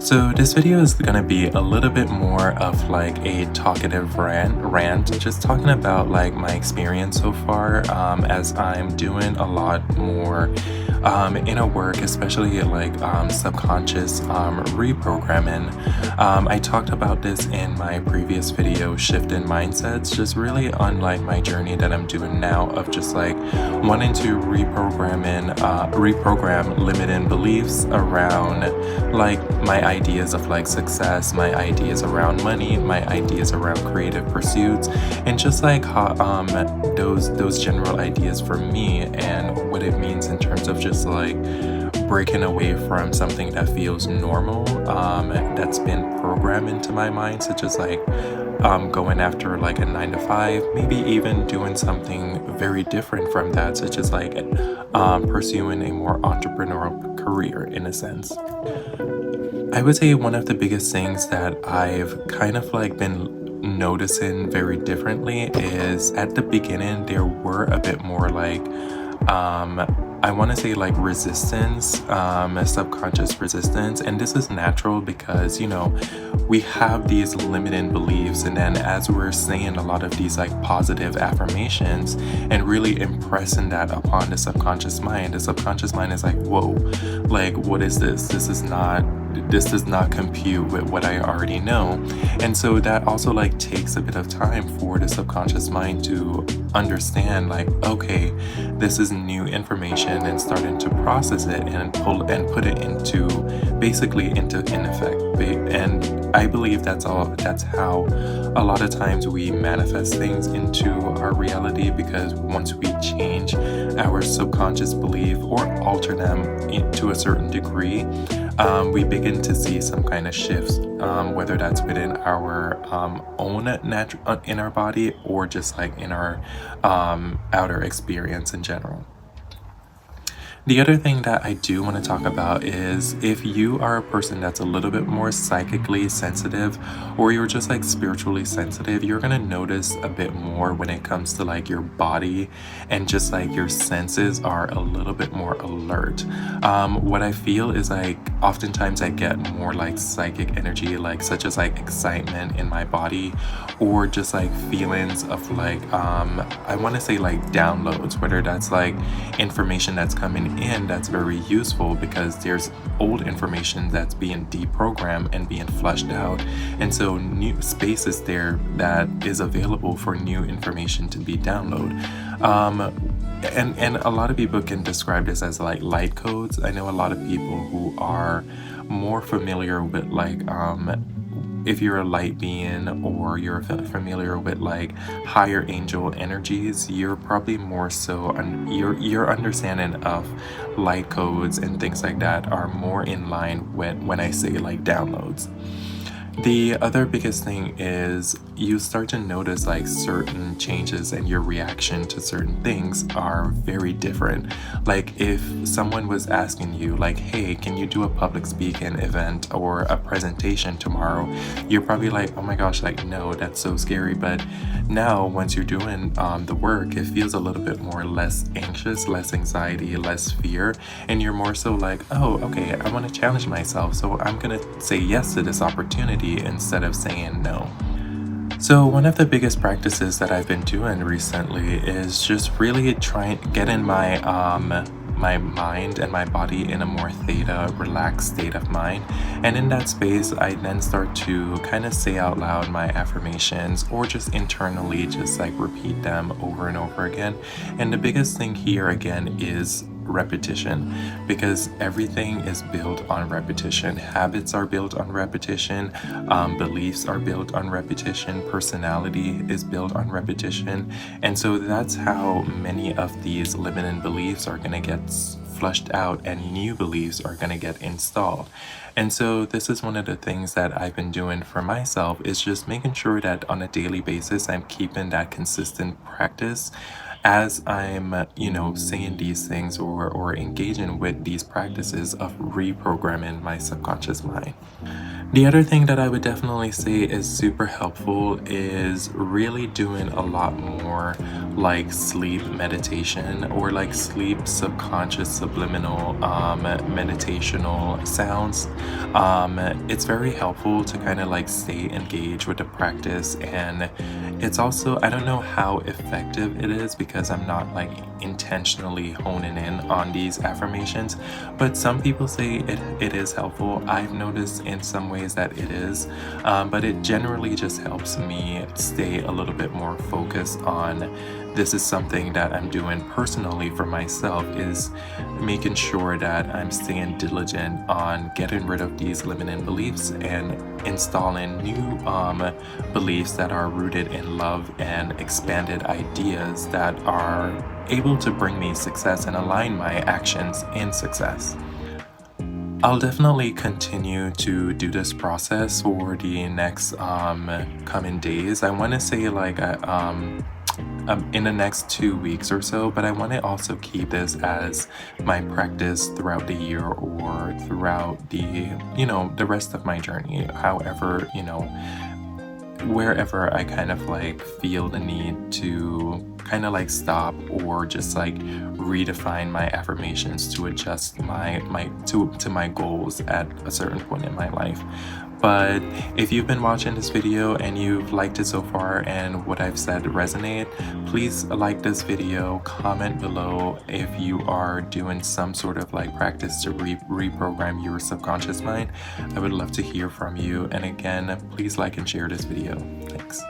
So this video is gonna be a little bit more of like a talkative rant, just talking about like my experience so far, as I'm doing a lot more inner work, especially like subconscious reprogramming. I talked about this in my previous video, Shift in Mindsets, just really on like my journey that I'm doing now of just like wanting to reprogram limiting beliefs around like my ideas of like success, my ideas around money, my ideas around creative pursuits, and just like how those general ideas for me and what it means in terms of just like breaking away from something that feels normal, that's been programmed into my mind, such as like going after like a 9 to 5, maybe even doing something very different from that, such as like pursuing a more entrepreneurial career in a sense. I would say one of the biggest things that I've kind of like been noticing very differently is at the beginning there were a bit more like I want to say like resistance, subconscious resistance, and this is natural because we have these limiting beliefs, and then as we're saying a lot of these like positive affirmations and really impressing that upon the subconscious mind is like, whoa, like what is this? This does not compute with what I already know. And so that also like takes a bit of time for the subconscious mind to understand like, okay, this is new information, and starting to process it and put it into in effect. And I believe that's how a lot of times we manifest things into our reality, because once we change our subconscious belief or alter them to a certain degree, we begin to see some kind of shifts, whether that's within our own natural in our body, or just like in our outer experience in general. The other thing that I do want to talk about is if you are a person that's a little bit more psychically sensitive, or you're just like spiritually sensitive, you're going to notice a bit more when it comes to like your body, and just like your senses are a little bit more alert. What I feel is like oftentimes I get more like psychic energy, like such as like excitement in my body, or just like feelings of like I want to say like downloads, whether that's like information that's coming in that's very useful because there's old information that's being deprogrammed and being flushed out, and so new space is there that is available for new information to be downloaded. And a lot of people can describe this as like light codes. I know a lot of people who are more familiar with like if you're a light being, or you're familiar with like higher angel energies, you're probably more so your understanding of light codes and things like that are more in line with when I say like downloads. The other biggest thing is you start to notice like certain changes, and your reaction to certain things are very different. Like if someone was asking you like, hey, can you do a public speaking event or a presentation tomorrow? You're probably like, oh my gosh, like no, that's so scary. But now once you're doing the work, it feels a little bit more less anxious, less anxiety, less fear, and you're more so like, oh, okay, I want to challenge myself, so I'm gonna say yes to this opportunity instead of saying no. So one of the biggest practices that I've been doing recently is just really trying getting my my mind and my body in a more theta, relaxed state of mind. And in that space, I then start to kind of say out loud my affirmations, or just internally just like repeat them over and over again. And the biggest thing here again is repetition, because everything is built on repetition. Habits are built on repetition, beliefs are built on repetition, personality is built on repetition. And so that's how many of these limiting beliefs are going to get flushed out, and new beliefs are going to get installed. And so this is one of the things that I've been doing for myself, is just making sure that on a daily basis I'm keeping that consistent practice as I'm, saying these things, or engaging with these practices of reprogramming my subconscious mind. The other thing that I would definitely say is super helpful is really doing a lot more like sleep meditation or like sleep subconscious subliminal meditational sounds. It's very helpful to kind of like stay engaged with the practice, and it's also, I don't know how effective it is because I'm not like intentionally honing in on these affirmations, but some people say it is helpful. I've noticed in some ways that it is, but it generally just helps me stay a little bit more focused on this is something that I'm doing personally for myself, is making sure that I'm staying diligent on getting rid of these limiting beliefs and installing new beliefs that are rooted in love and expanded ideas that are able to bring me success and align my actions in success. I'll definitely continue to do this process for the next coming days. I want to say like in the next 2 weeks or so, but I want to also keep this as my practice throughout the year or throughout the rest of my journey. However, wherever I kind of like feel the need to kind of like stop or just like redefine my affirmations to adjust to my goals at a certain point in my life. But if you've been watching this video and you've liked it so far and what I've said resonate, please like this video, comment below if you are doing some sort of like practice to reprogram your subconscious mind. I would love to hear from you. And again, please like and share this video. Thanks.